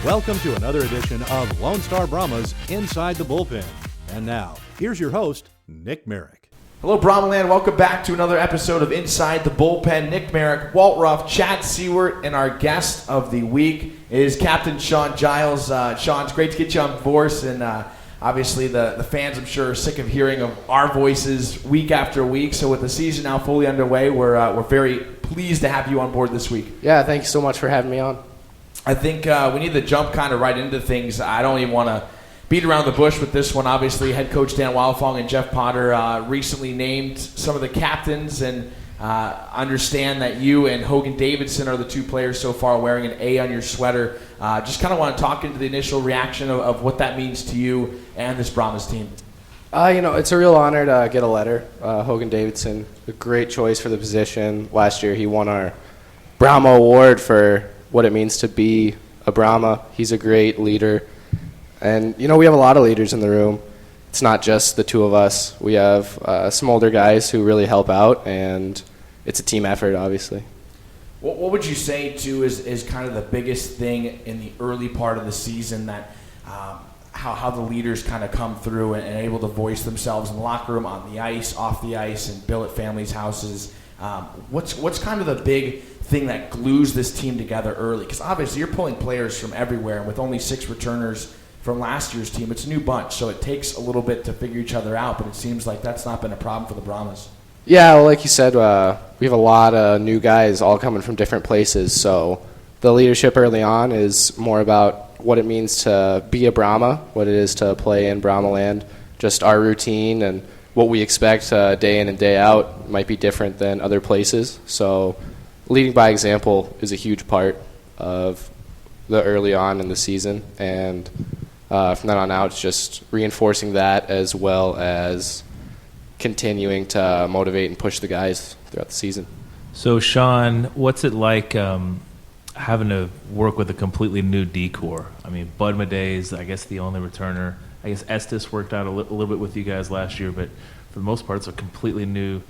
Welcome to another edition of Lone Star Brahmas Inside the Bullpen. And now, here's your host, Nick Marek. Hello, Brahmaland. Welcome back to another episode of Inside the Bullpen. Nick Marek, Walt, Ruff, Chad Siewert, and our guest of the week is Captain Sean Giles. Sean, it's great to get you on voice, and obviously the fans, I'm sure, are sick of hearing of our voices week after week. So with the season now fully underway, we're very pleased to have you on board this week. Yeah, thank you so much for having me on. I think we need to jump kind of right into things. I don't even want to beat around the bush with this one. Obviously, head coach Dan Wildfong and Jeff Potter recently named some of the captains, and understand that you and Hogan Davidson are the two players so far wearing an A on your sweater. Just kind of want to talk into the initial reaction of what that means to you and this Brahmas team. It's a real honor to get a letter. Hogan Davidson, a great choice for the position. Last year, he won our Brahma Award for what it means to be a Brahma. He's a great leader. And, we have a lot of leaders in the room. It's not just the two of us. We have some older guys who really help out, and it's a team effort, obviously. What would you say, too, is kind of the biggest thing in the early part of the season that how the leaders kind of come through and able to voice themselves in the locker room, on the ice, off the ice, and billet families' houses? What's kind of the big thing that glues this team together early? Because obviously you're pulling players from everywhere, and with only 6 returners from last year's team, it's a new bunch, so it takes a little bit to figure each other out, but it seems like that's not been a problem for the Brahmas. Yeah, well, like you said, we have a lot of new guys all coming from different places, so the leadership early on is more about what it means to be a Brahma, what it is to play in Brahma land, just our routine and what we expect day in and day out might be different than other places. So leading by example is a huge part of the early on in the season, and from then on out, it's just reinforcing that as well as continuing to motivate and push the guys throughout the season. So, Sean, what's it like having to work with a completely new decor? I mean, Bud Madej is, I guess, the only returner. I guess Estes worked out a little bit with you guys last year, but for the most part, it's a completely new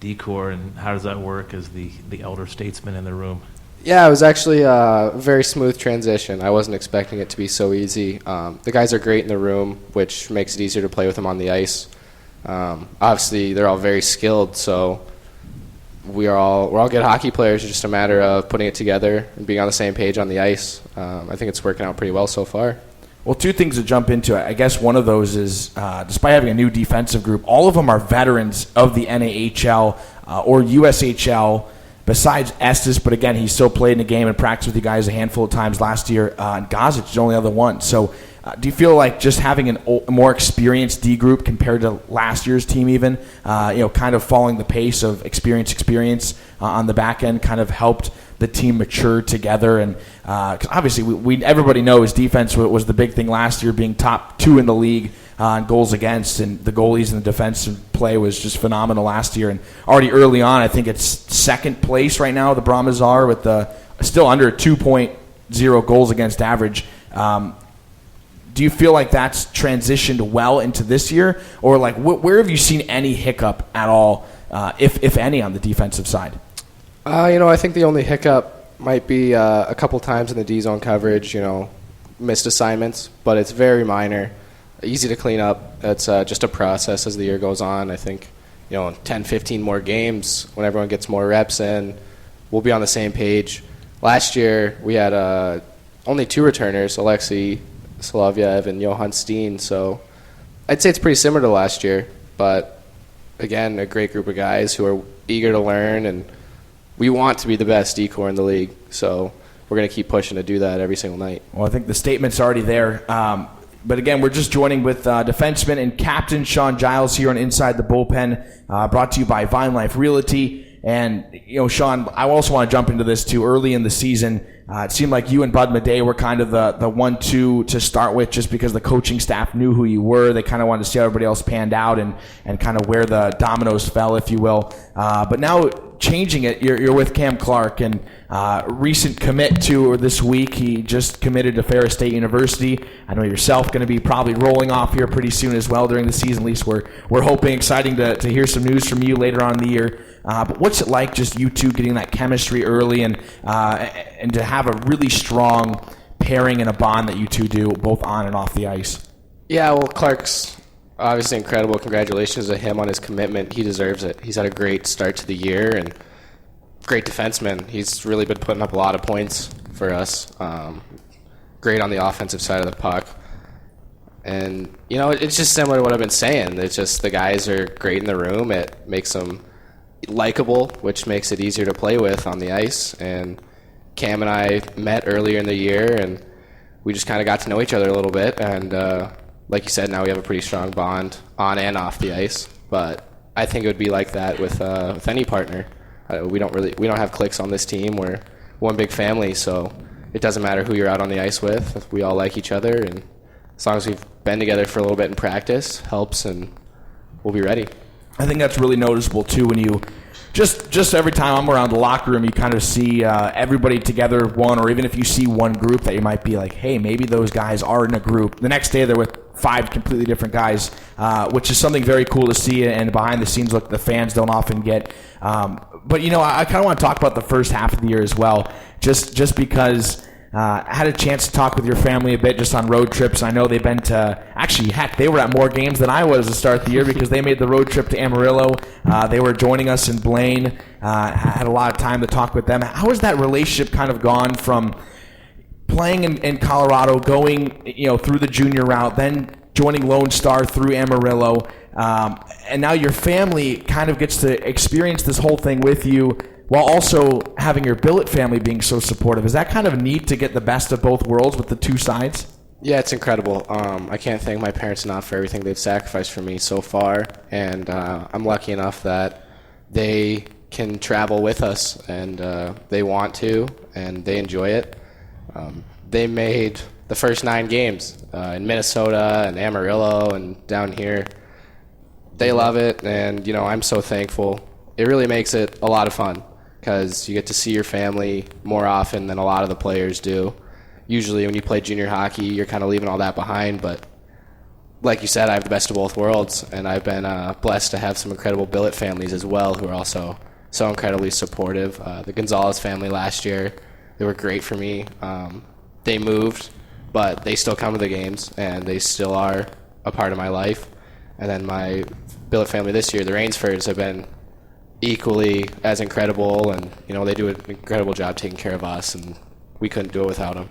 decor. And how does that work as the elder statesman in the room? Yeah, it was actually a very smooth transition. I wasn't expecting it to be so easy. The guys are great in the room, which makes it easier to play with them on the ice. Obviously, they're all very skilled, so we're all good hockey players. It's just a matter of putting it together and being on the same page on the ice. I think it's working out pretty well so far. Well, 2 things to jump into. I guess one of those is, despite having a new defensive group, all of them are veterans of the NAHL or USHL, besides Estes, but again, he still played in the game and practiced with you guys a handful of times last year. And Gozic is the only other one. So do you feel like just having a more experienced D group compared to last year's team even, kind of following the pace of experience on the back end kind of helped the team mature together? And cause obviously everybody knows defense was the big thing last year, being top 2 in the league on goals against, and the goalies and the defensive play was just phenomenal last year. And already early on, I think it's second place right now, the Brahmas are, with still under 2.0 goals against average. Do you feel like that's transitioned well into this year? Or like where have you seen any hiccup at all, if any, on the defensive side? I think the only hiccup might be a couple times in the D-zone coverage, missed assignments, but it's very minor. Easy to clean up. It's just a process as the year goes on. I think, 10, 15 more games, when everyone gets more reps in, we'll be on the same page. Last year, we had only 2 returners, Alexei Solovyev and Johan Steen, so I'd say it's pretty similar to last year, but again, a great group of guys who are eager to learn, and we want to be the best decor in the league, so we're going to keep pushing to do that every single night. Well, I think the statement's already there. But again, we're just joining with defenseman and captain Sean Giles here on Inside the Bullpen, brought to you by Vine Life Realty. And, Sean, I also want to jump into this too. Early in the season, it seemed like you and Bud Madej were kind of the 1-2 to start with, just because the coaching staff knew who you were. They kind of wanted to see how everybody else panned out and kind of where the dominoes fell, if you will. But now changing it, you're with Cam Clark, and recent commit to this week. He just committed to Ferris State University. I know yourself going to be probably rolling off here pretty soon as well during the season. At least we're hoping. Exciting to hear some news from you later on in the year. But what's it like, just you two getting that chemistry early and to have a really strong pairing and a bond that you two do both on and off the ice? Yeah, well, Clark's obviously incredible. Congratulations to him on his commitment. He deserves it. He's had a great start to the year and great defenseman. He's really been putting up a lot of points for us. Great on the offensive side of the puck. And, it's just similar to what I've been saying. It's just the guys are great in the room. It makes them likable, which makes it easier to play with on the ice. And Cam and I met earlier in the year, and we just kind of got to know each other a little bit. And like you said, now we have a pretty strong bond on and off the ice. But I think it would be like that with any partner. We don't have cliques on this team. We're one big family, so it doesn't matter who you're out on the ice with. We all like each other, and as long as we've been together for a little bit in practice, helps, and we'll be ready. I think that's really noticeable too when you just every time I'm around the locker room, you kind of see everybody together, or even if you see one group that you might be like, hey, maybe those guys are in a group. The next day they're with 5 completely different guys, which is something very cool to see, and behind the scenes look the fans don't often get. But I kind of want to talk about the first half of the year as well, just because I had a chance to talk with your family a bit just on road trips. I know they've been to, actually, heck, they were at more games than I was to start the year because they made the road trip to Amarillo. They were joining us in Blaine. Had a lot of time to talk with them. How has that relationship kind of gone from playing in Colorado, going through the junior route, then joining Lone Star through Amarillo, and now your family kind of gets to experience this whole thing with you, while also having your billet family being so supportive? Is that kind of neat to get the best of both worlds with the two sides? Yeah, it's incredible. I can't thank my parents enough for everything they've sacrificed for me so far, and I'm lucky enough that they can travel with us, and they want to, and they enjoy it. They made the first 9 games in Minnesota and Amarillo and down here. They love it, and I'm so thankful. It really makes it a lot of fun, because you get to see your family more often than a lot of the players do. Usually when you play junior hockey, you're kind of leaving all that behind, but like you said, I have the best of both worlds, and I've been blessed to have some incredible billet families as well who are also so incredibly supportive. The Gonzalez family last year, they were great for me. They moved, but they still come to the games, and they still are a part of my life. And then my billet family this year, the Rainsfords, have been equally as incredible, and they do an incredible job taking care of us, and we couldn't do it without them.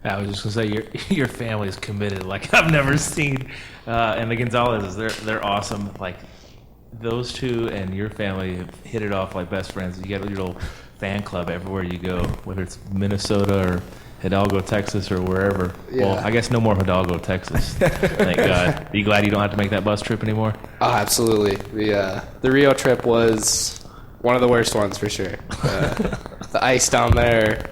I was just gonna say your family is committed like I've never seen, and the Gonzalez's, they're awesome. Like those two and your family have hit it off like best friends. You got your little fan club everywhere you go, whether it's Minnesota or Hidalgo, Texas, or wherever. Yeah. Well, I guess no more Hidalgo, Texas. Thank God. Are you glad you don't have to make that bus trip anymore? Oh, absolutely. The Rio trip was one of the worst ones for sure. The ice down there,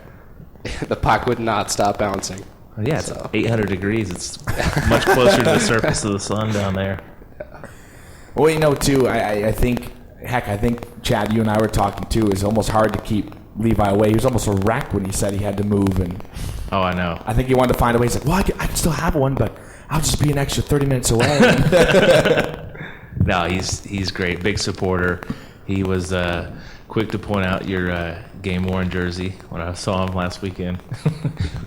the puck would not stop bouncing. Well, yeah, it's 800 degrees. It's much closer to the surface of the sun down there. Yeah. Well, too, I think, Chad, you and I were talking too, it's almost hard to keep Levi away. He was almost a wreck when he said he had to move, and oh, I know. I think he wanted to find a way. He's like, well, I can still have one, but I'll just be an extra 30 minutes away. No, he's great. Big supporter. He was quick to point out your game-worn jersey when I saw him last weekend.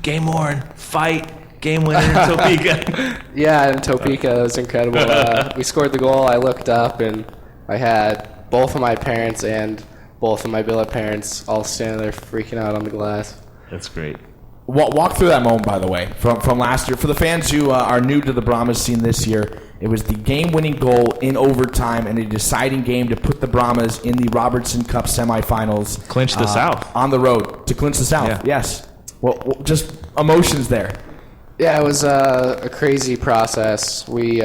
Game-worn, fight, game winner in Topeka. Yeah, in Topeka, it was incredible. We scored the goal. I looked up, and I had both of my parents and both of my billet parents all standing there freaking out on the glass. That's great. Walk through that moment, by the way, from last year. For the fans who are new to the Brahmas scene this year, it was the game-winning goal in overtime and a deciding game to put the Brahmas in the Robertson Cup semifinals. Clinch the South. On the road to clinch the South, yeah. Yes. Well, just emotions there. Yeah, it was a crazy process. We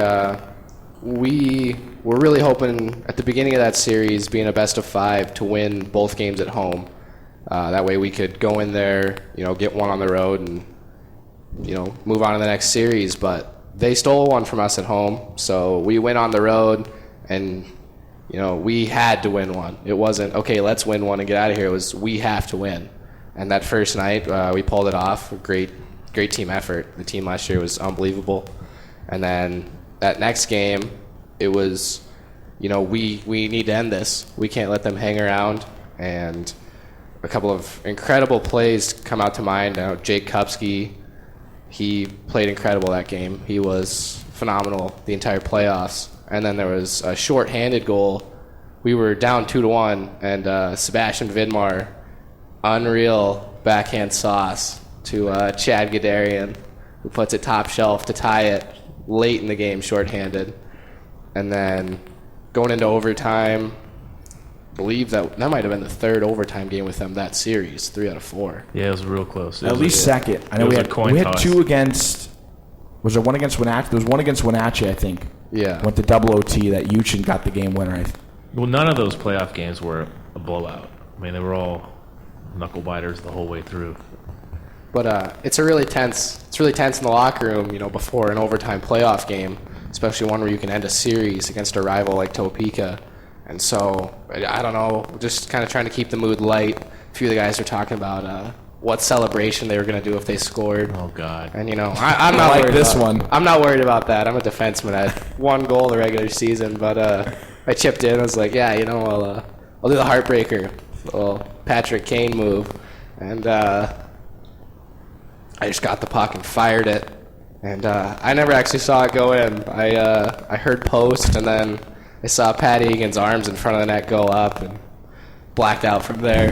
were really hoping at the beginning of that series, being a best of 5, to win both games at home. That way we could go in there, get one on the road and, move on to the next series. But they stole one from us at home, so we went on the road and, we had to win one. It wasn't, okay, let's win one and get out of here. It was, we have to win. And that first night, we pulled it off. Great team effort. The team last year was unbelievable. And then that next game, it was, we need to end this. We can't let them hang around. And a couple of incredible plays come out to mind. Jake Kupski he played incredible that game. He was phenomenal the entire playoffs. And then there was a short-handed goal. We were down 2-1, and Sebastian Vidmar, unreal backhand sauce to Chad Gadarian, who puts it top shelf to tie it late in the game, short-handed. And then going into overtime, I believe that might have been the third overtime game with them that series, 3 out of 4. Yeah, it was real close. At least second. I know we had 2 against. Was there one against Wenatchee? There was one against Wenatchee, I think. Yeah. Went to double OT that Uchin got the game winner. Well, none of those playoff games were a blowout. I mean, they were all knuckle biters the whole way through. But it's really tense in the locker room, before an overtime playoff game, especially one where you can end a series against a rival like Topeka. And so, I don't know, just kind of trying to keep the mood light. A few of the guys were talking about what celebration they were going to do if they scored. Oh, God. And, I'm not like worried this about, one. I'm not worried about that. I'm a defenseman. I had 1 goal in the regular season, but I chipped in. I was like, yeah, I'll do the heartbreaker, the little Patrick Kane move. And I just got the puck and fired it. And I never actually saw it go in. I heard post, and then I saw Pat Egan's arms in front of the net go up and blacked out from there.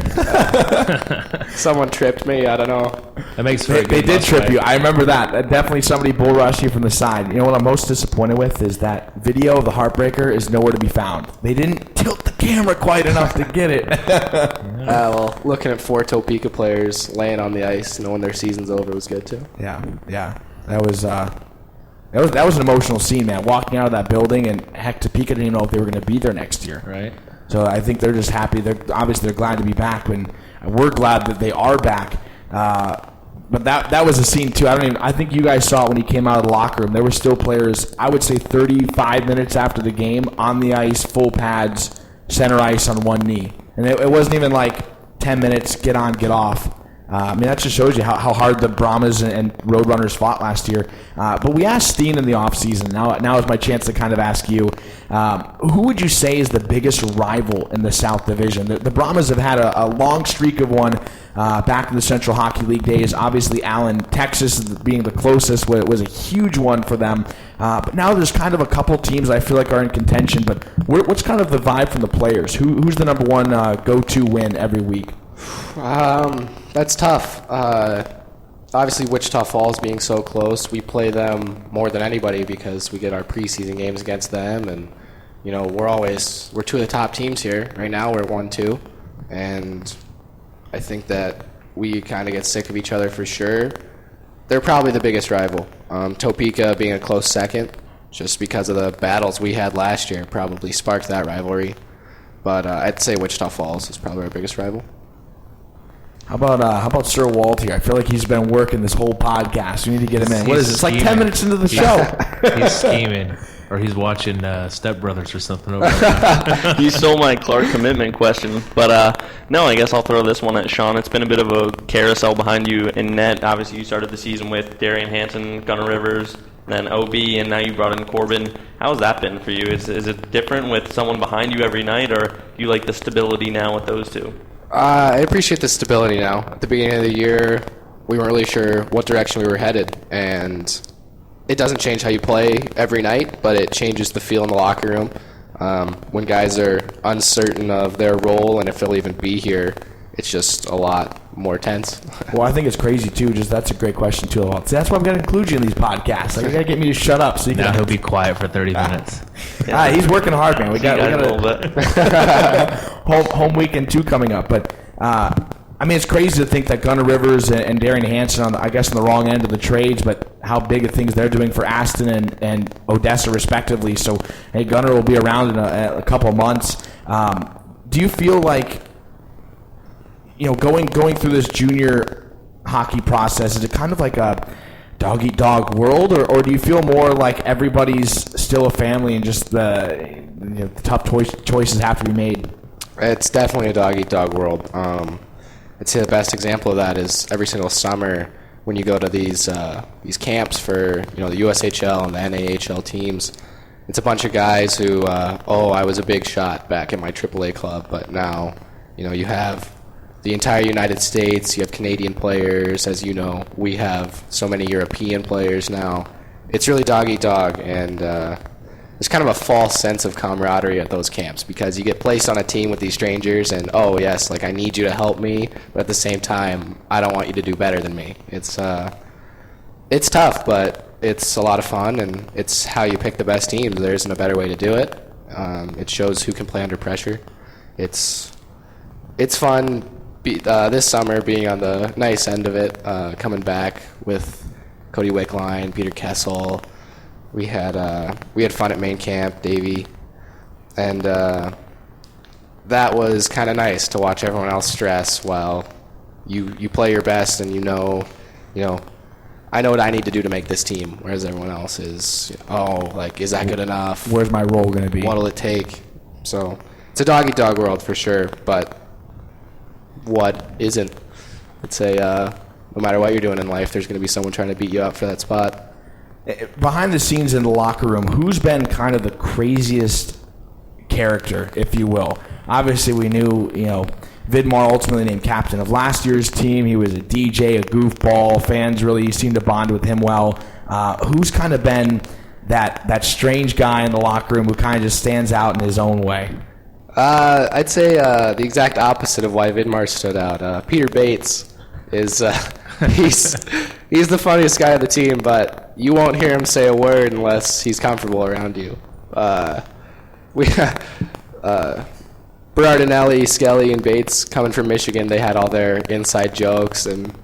Someone tripped me. I don't know. That makes They did trip you. I remember that. Definitely somebody bull rushed you from the side. You know what I'm most disappointed with is that video of the heartbreaker is nowhere to be found. They didn't tilt the camera quite enough to get it. Well, looking at 4 Topeka players laying on the ice, knowing their season's over, was good too. Yeah. That was an emotional scene, man. Walking out of that building, and heck, Topeka didn't even know if they were going to be there next year. Right. So I think they're just happy. They're glad to be back, and we're glad that they are back. But that was a scene too. I think you guys saw it when he came out of the locker room. There were still players, I would say 35 minutes after the game, on the ice, full pads, center ice on one knee. And it wasn't even like 10 minutes, get on, get off. That just shows you how hard the Brahmas and Roadrunners fought last year. But we asked Steen in the offseason. Now is my chance to kind of ask you, who would you say is the biggest rival in the South Division? The Brahmas have had a long streak of one back in the Central Hockey League days. Obviously, Allen, Texas being the closest was a huge one for them. But now there's kind of a couple teams I feel like are in contention. But what's kind of the vibe from the players? Who's the number one go-to win every week? That's tough. Obviously, Wichita Falls being so close, we play them more than anybody because we get our preseason games against them, and we're 2 of the top teams here. Right now, we're 1-2, and I think that we kind of get sick of each other for sure. They're probably the biggest rival. Topeka being a close second, just because of the battles we had last year, probably sparked that rivalry. But I'd say Wichita Falls is probably our biggest rival. How about Sir Walt here? I feel like he's been working this whole podcast. We need to get him in. What is it? It's like 10 minutes into the show. He's scheming. Or he's watching Step Brothers or something over there. You stole my Clark commitment question. But, no, I guess I'll throw this one at Sean. It's been a bit of a carousel behind you in net. Obviously, you started the season with Darian Hansen, Gunnar Rivers, then OB, and now you brought in Corbin. How has that been for you? Is it different with someone behind you every night, or do you like the stability now with those two? I appreciate the stability now. At the beginning of the year, we weren't really sure what direction we were headed, and it doesn't change how you play every night, but it changes the feel in the locker room. When guys are uncertain of their role and if they'll even be here, it's just a lot more tense. Well, I think it's crazy too. That's a great question too. See, that's why I'm going to include you in these podcasts. Like, you got to get me to shut up. So now he'll be quiet for 30 minutes. He's working hard, man. We got a home weekend 2 coming up. But it's crazy to think that Gunnar Rivers and Darian Hansen on the wrong end of the trades, but how big of things they're doing for Aston and Odessa respectively. So, hey, Gunnar will be around in a couple of months. Do you feel like, going through this junior hockey process, is it kind of like a dog-eat-dog world, or do you feel more like everybody's still a family and just the tough choices have to be made? It's definitely a dog-eat-dog world. I'd say the best example of that is every single summer when you go to these camps for the USHL and the NAHL teams. It's a bunch of guys who, I was a big shot back in my AAA club, but now you have the entire United States. You have Canadian players, as you know. We have so many European players now. It's really dog-eat-dog, and there's kind of a false sense of camaraderie at those camps because you get placed on a team with these strangers, and, oh, yes, like, I need you to help me, but at the same time, I don't want you to do better than me. It's tough, but it's a lot of fun, and it's how you pick the best teams. There isn't a better way to do it. It shows who can play under pressure. It's fun this summer being on the nice end of it, coming back with Cody Wickline, Peter Kessel. We had fun at main camp, Davey, and that was kind of nice to watch everyone else stress while you play your best, and you know, I know what I need to do to make this team, whereas everyone else is, is that good enough? Where's my role going to be? What'll it take? So it's a dog-eat-dog world for sure, but what isn't? I'd say no matter what you're doing in life, there's going to be someone trying to beat you up for that spot. Behind the scenes in the locker room, who's been kind of the craziest character, if you will? Obviously, we knew, Vidmar ultimately named captain of last year's team. He was a DJ, a goofball. Fans really seemed to bond with him well. Who's kind of been that strange guy in the locker room who kind of just stands out in his own way? I'd say the exact opposite of why Vidmar stood out. Peter Bates is he's the funniest guy of the team, but you won't hear him say a word unless he's comfortable around you. Berardinelli, Skelly, and Bates coming from Michigan, they had all their inside jokes, and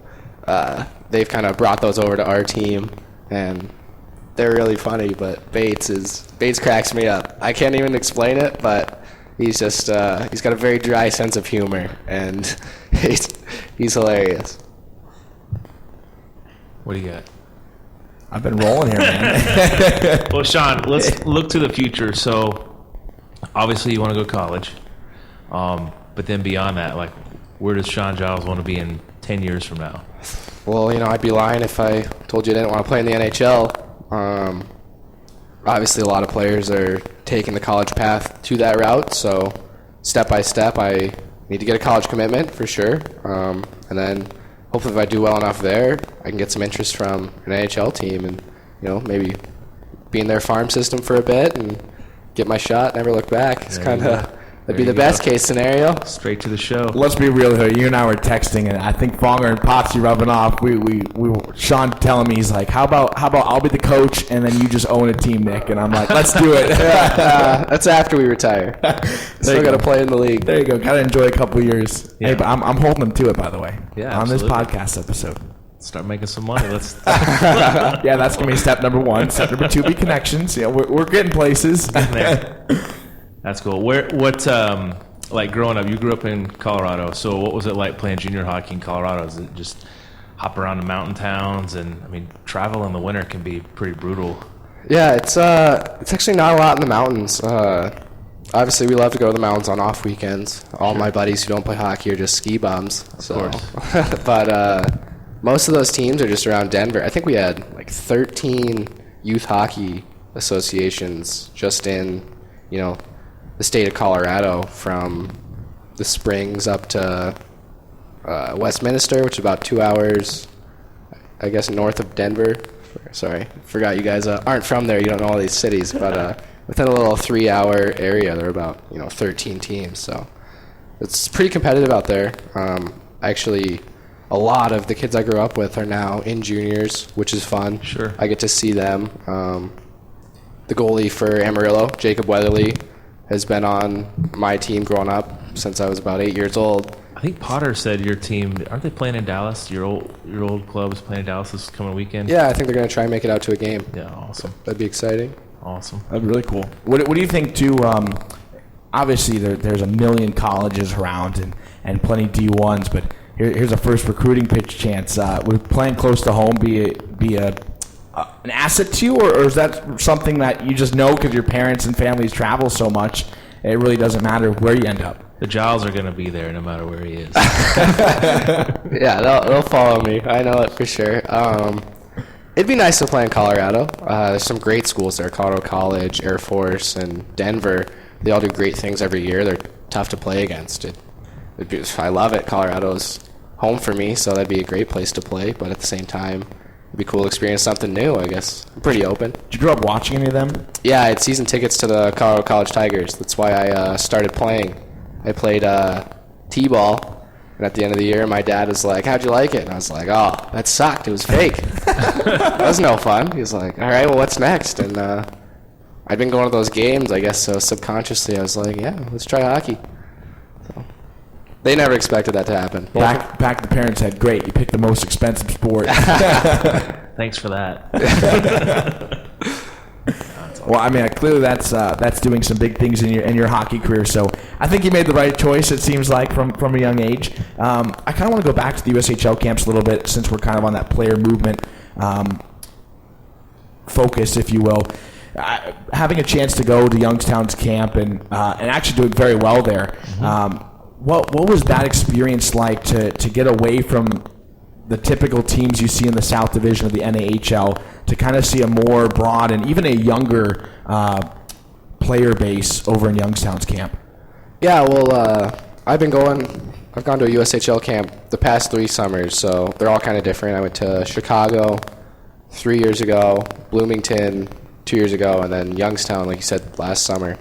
they've kind of brought those over to our team, and they're really funny. But Bates cracks me up. I can't even explain it, but he's just he's got a very dry sense of humor, and he's hilarious. What do you got? I've been rolling here, man. Well, Sean, let's look to the future. So, obviously, you want to go to college. But then beyond that, like, where does Sean Giles want to be in 10 years from now? Well, I'd be lying if I told you I didn't want to play in the NHL. Obviously, a lot of players are taking the college path to that route, so step by step, I need to get a college commitment for sure. And then hopefully if I do well enough there, I can get some interest from an NHL team and, maybe be in their farm system for a bit and get my shot, never look back. It's kind of... That'd be the best case scenario. Straight to the show. Let's be real here. You and I were texting, and I think Fonger and Potsy rubbing off. Sean telling me, he's like, "How about I'll be the coach, and then you just own a team, Nick?" And I'm like, "Let's do it." That's after we retire. Still got to play in the league. There you go. Got to enjoy a couple years. Yeah. Hey, but I'm holding them to it, by the way. Yeah, on absolutely. this podcast episode. Start making some money. Let's. Yeah, that's gonna be step number 1. Step number 2 be connections. Yeah, we're getting places. That's cool. Like growing up, you grew up in Colorado. So what was it like playing junior hockey in Colorado? Is it just hop around the mountain towns? And travel in the winter can be pretty brutal. Yeah, it's actually not a lot in the mountains. Obviously, we love to go to the mountains on off weekends. All my buddies who don't play hockey are just ski bums. So, but most of those teams are just around Denver. I think we had like 13 youth hockey associations just in, the state of Colorado, from the Springs up to Westminster, which is about 2 hours, I guess, north of Denver. Sorry, forgot you guys aren't from there. You don't know all these cities, but within a little 3-hour area, there are about 13 teams. So it's pretty competitive out there. Actually, a lot of the kids I grew up with are now in juniors, which is fun. Sure, I get to see them. The goalie for Amarillo, Jacob Weatherly, has been on my team growing up since I was about 8 years old. I think Potter said your team, aren't they playing in Dallas? Your old club is playing in Dallas this coming weekend? Yeah, I think they're going to try and make it out to a game. Yeah, awesome. That'd be exciting. Awesome. That'd be really cool. What do you think, too? Obviously, there's a million colleges around and plenty D1s, but here's a first recruiting pitch chance. Would playing close to home be an asset to you, or is that something that you just know because your parents and families travel so much, it really doesn't matter where you end up? The Giles are going to be there no matter where he is. Yeah, they'll follow me. I know it for sure. It'd be nice to play in Colorado. There's some great schools there, Colorado College, Air Force, and Denver. They all do great things every year. They're tough to play against. I love it. Colorado's home for me, so that'd be a great place to play. But at the same time, it'd be cool to experience something new, I guess. I'm pretty open. Did you grow up watching any of them? Yeah, I had season tickets to the Colorado College Tigers. That's why I started playing. I played T-ball, and at the end of the year, my dad was like, "How'd you like it?" And I was like, "Oh, that sucked. It was fake. That was no fun." He was like, "All right, well, what's next?" And I'd been going to those games, I guess, so subconsciously I was like, "Yeah, let's try hockey." So, they never expected that to happen. Back the parents said, "Great, you picked the most expensive sport." Thanks for that. Well, I mean, clearly that's doing some big things in your hockey career. So I think you made the right choice. It seems like from a young age. I kind of want to go back to the USHL camps a little bit, since we're kind of on that player movement focus, if you will. Having a chance to go to Youngstown's camp and actually doing very well there. What was that experience like to get away from the typical teams you see in the South Division of the NAHL to kind of see a more broad and even a younger player base over in Youngstown's camp? Yeah, well, I've gone to a USHL camp the past 3 summers, so they're all kind of different. I went to Chicago 3 years ago, Bloomington 2 years ago, and then Youngstown, like you said, last summer.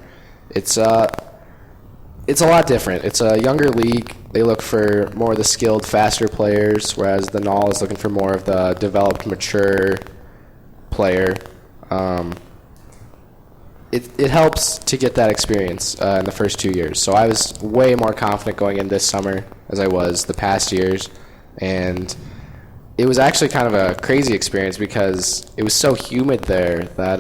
It's a lot different. It's a younger league. They look for more of the skilled, faster players, whereas the NAHL is looking for more of the developed, mature player. It helps to get that experience in the first 2 years. So I was way more confident going in this summer as I was the past years, and it was actually kind of a crazy experience because it was so humid there that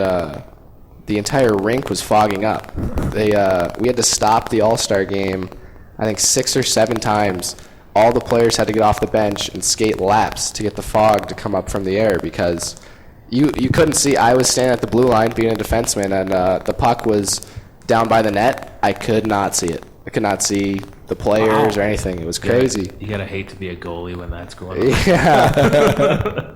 the entire rink was fogging up. We had to stop the All-Star game, I think 6 or 7 times. All the players had to get off the bench and skate laps to get the fog to come up from the air because you couldn't see. I was standing at the blue line being a defenseman, and the puck was down by the net. I could not see it. I could not see the players or anything. It was crazy. You gotta hate to be a goalie when that's going on. Yeah.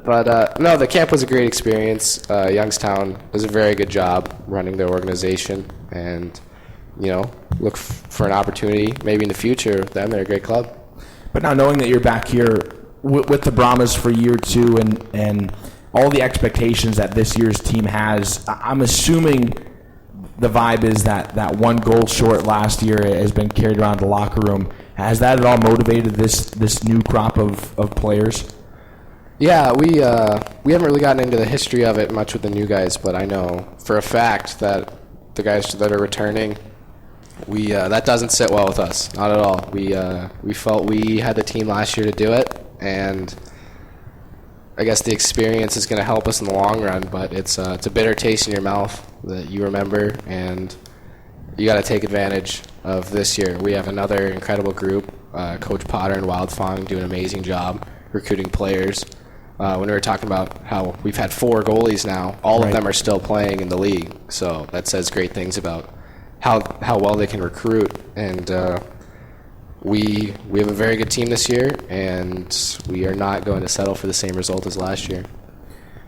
But no, the camp was a great experience. Youngstown does a very good job running their organization, and look for an opportunity maybe in the future with them. They're a great club. But now knowing that you're back here with the Brahmas for year 2 and all the expectations that this year's team has, I'm assuming the vibe is that 1 goal short last year has been carried around the locker room. Has that at all motivated this new crop of players? Yeah, we haven't really gotten into the history of it much with the new guys, but I know for a fact that the guys that are returning, that doesn't sit well with us, not at all. We felt we had the team last year to do it, and I guess the experience is going to help us in the long run, but it's a bitter taste in your mouth that you remember, and you got to take advantage of this year. We have another incredible group, Coach Potter and Wildfang do an amazing job recruiting players. When we were talking about how we've had 4 goalies now, all of them are still playing in the league, so that says great things about how well they can recruit, and we have a very good team this year, and we are not going to settle for the same result as last year.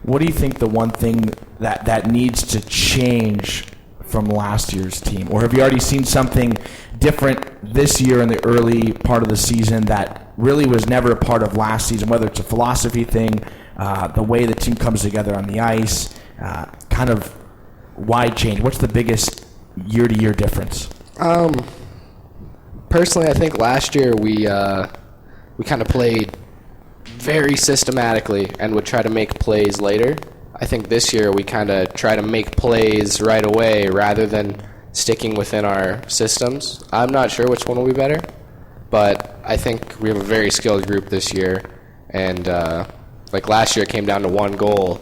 What do you think the one thing that needs to change from last year's team? Or have you already seen something different this year in the early part of the season that really was never a part of last season, whether it's a philosophy thing, the way the team comes together on the ice, kind of wide change? What's the biggest year-to-year difference? Personally, I think last year we kind of played very systematically and would try to make plays later. I think this year we kind of try to make plays right away rather than sticking within our systems. I'm not sure which one will be better, but I think we have a very skilled group this year, and like last year it came down to 1 goal.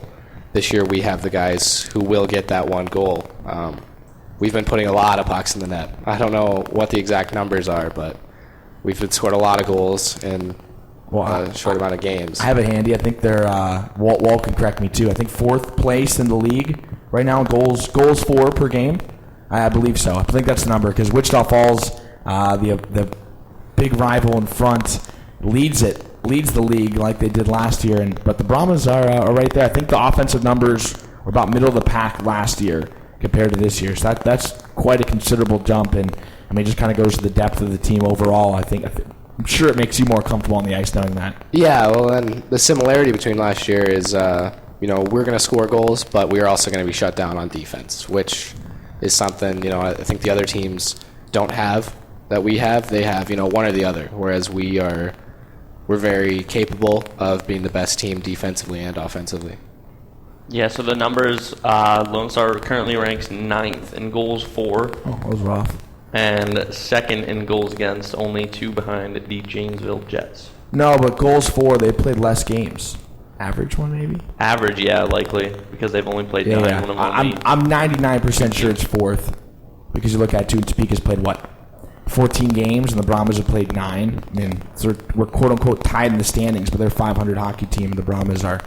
This year we have the guys who will get that 1 goal. We've been putting a lot of pucks in the net. I don't know what the exact numbers are, but we've scored a lot of goals in a short amount of games. I have it handy. I think they're Walt can correct me too. I think 4th place in the league right now, goals for per game. I believe so. I think that's the number because Wichita Falls, the big rival in front, leads the league like they did last year. But the Brahmas are right there. I think the offensive numbers were about middle of the pack last year compared to this year. So that's quite a considerable jump, and I mean, it just kind of goes to the depth of the team overall. I think I'm sure it makes you more comfortable on the ice knowing that. Yeah, well, and the similarity between last year is, we're going to score goals, but we're also going to be shut down on defense, which is something, I think the other teams don't have that we have. They have, one or the other, whereas we're very capable of being the best team defensively and offensively. Yeah, so the numbers, Lone Star currently ranks 9th in goals for. Oh, that was rough. And 2nd in goals against, only 2 behind the Janesville Jets. No, but goals for, they played less games. Average one, maybe? Average, yeah, likely, because they've only played 9. Yeah. One of them I'm 99% sure it's 4th, because you look at it, too, Topeka's played, 14 games, and the Brahmas have played 9. I mean, so we're quote-unquote tied in the standings, but they're a 500 hockey team. The Brahmas are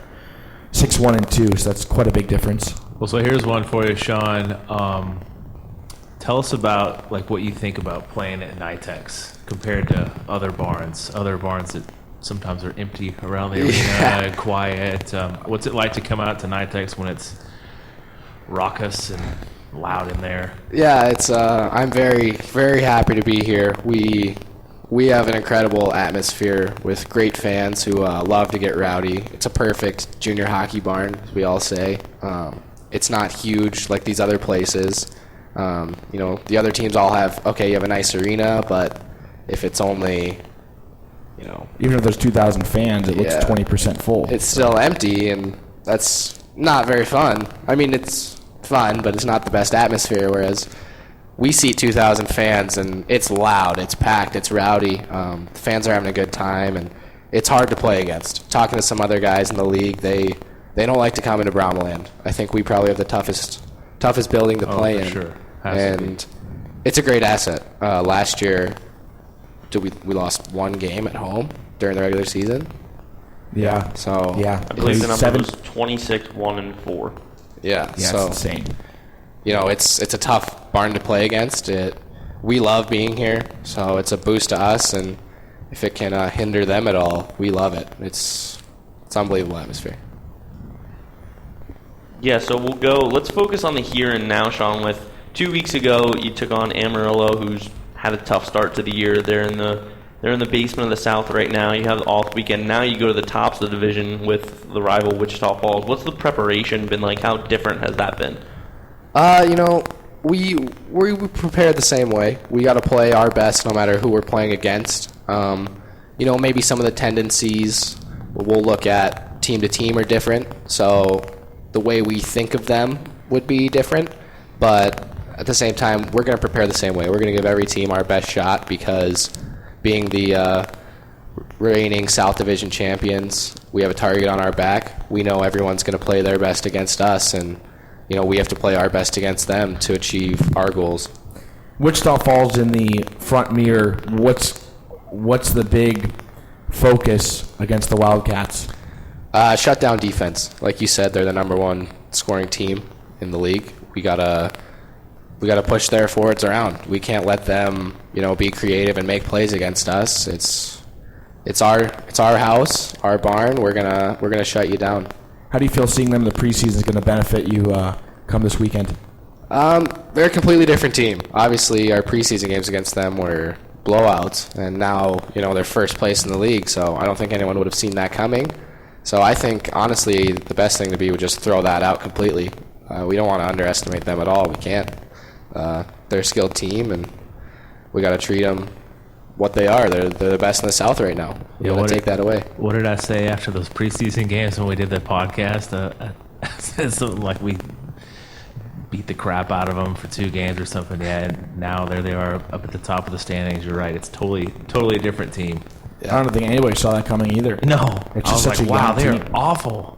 6-1-2, so that's quite a big difference. Well, so here's one for you, Sean. Tell us about what you think about playing at NITEX compared to other barns that sometimes are empty around the arena, quiet. What's it like to come out to NITEX when it's raucous and loud in there? Yeah, it's. I'm very, very happy to be here. We have an incredible atmosphere with great fans who love to get rowdy. It's a perfect junior hockey barn, as we all say. It's not huge like these other places. The other teams all have, you have a nice arena, but if it's only, even if there's 2,000 fans, it looks 20% full. It's still empty, and that's not very fun. I mean, it's fun, but it's not the best atmosphere, whereas we seat 2,000 fans, and it's loud, it's packed, it's rowdy. The fans are having a good time, and it's hard to play against. Talking to some other guys in the league, they don't like to come into Brahmaland. I think we probably have the toughest building to play in. Sure. And it's a great asset. Last year, we lost 1 game at home during the regular season. Yeah. So yeah, I believe the number was 26-1-4. Yeah. Yeah, so it's insane. It's a tough barn to play against. We love being here, so it's a boost to us. And if it can hinder them at all, we love it. It's unbelievable atmosphere. Yeah, so let's focus on the here and now, Sean. With 2 weeks ago, you took on Amarillo, who's had a tough start to the year. They're in the basement of the South right now. You have the off weekend. Now you go to the tops of the division with the rival Wichita Falls. What's the preparation been like? How different has that been? We prepared the same way. We got to play our best no matter who we're playing against. Maybe some of the tendencies we'll look at team to team are different. So the way we think of them would be different, but at the same time, we're going to prepare the same way. We're going to give every team our best shot because being the reigning South Division champions, we have a target on our back. We know everyone's going to play their best against us, and we have to play our best against them to achieve our goals. Wichita Falls in the front mirror. What's the big focus against the Wildcats? Shut down defense. Like you said, they're the number 1 scoring team in the league. We gotta push their forwards around. We can't let them, be creative and make plays against us. It's our house, our barn. We're gonna shut you down. How do you feel seeing them in the preseason is going to benefit you come this weekend? They're a completely different team. Obviously, our preseason games against them were blowouts, and now they're first place in the league. So I don't think anyone would have seen that coming. So I think, honestly, the best thing to be would just throw that out completely. We don't want to underestimate them at all. We can't. They're a skilled team, and we got to treat them what they are. They're the best in the South right now. We got to take that away. What did I say after those preseason games when we did that podcast? I said something like we beat the crap out of them for 2 games or something. Yeah, and now there they are up at the top of the standings. You're right. It's totally a different team. I don't think anybody saw that coming either. No, it's just such a wow, young they're team. awful.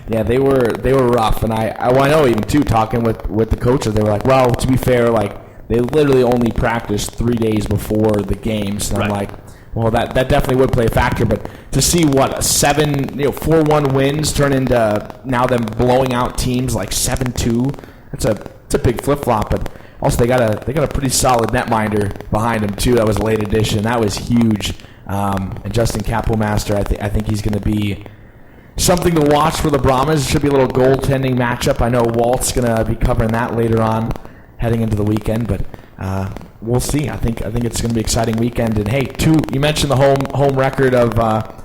Yeah, they were rough, and I know even too talking with the coaches, they were like, well, to be fair, they literally only practiced 3 days before the games, and right. I'm like, well, that definitely would play a factor, but to see 4-1 wins turn into now them blowing out teams like 7-2, it's a big flip flop, but. Also, they got a pretty solid netminder behind him too. That was a late addition. That was huge. And Justin Kapelmaster, I think he's going to be something to watch for the Brahmas. It should be a little goaltending matchup. I know Walt's going to be covering that later on, heading into the weekend. But we'll see. I think it's going to be an exciting weekend. And hey, you mentioned the home record of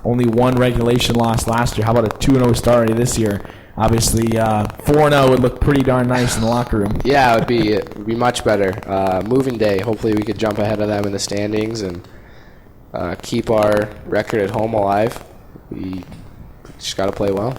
only one regulation loss last year. How about a 2-0 start already this year? Obviously, 4-0 would look pretty darn nice in the locker room. Yeah, it would be much better. Moving day. Hopefully, we could jump ahead of them in the standings and keep our record at home alive. We just got to play well.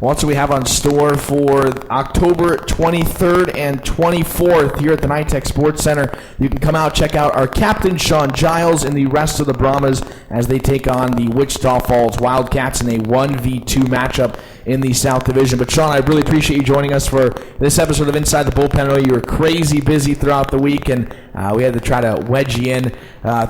What do we have on store for October 23rd and 24th here at the NITEC Sports Center? You can come out, check out our captain, Sean Giles, and the rest of the Brahmas as they take on the Wichita Falls Wildcats in a 1v2 matchup in the South Division. But Sean, I really appreciate you joining us for this episode of Inside the Bullpen. I know you were crazy busy throughout the week, and we had to try to wedge you in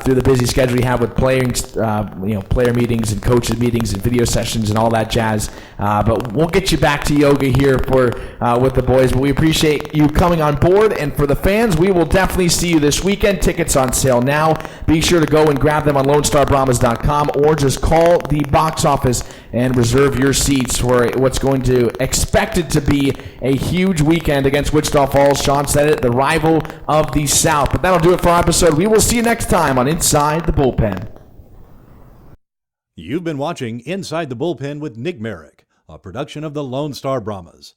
through the busy schedule you have with player meetings and coaches meetings and video sessions and all that jazz. But we'll get you back to yoga here with the boys. But we appreciate you coming on board, and for the fans, we will definitely see you this weekend. Tickets on sale now. Be sure to go and grab them on LoneStarBrahmas.com or just call the box office and reserve your seats for what's going to expected to be a huge weekend against Wichita Falls. Sean said it, the rival of the South. But that'll do it for our episode. We will see you next time on Inside the Bullpen. You've been watching Inside the Bullpen with Nick Marek, a production of the Lone Star Brahmas.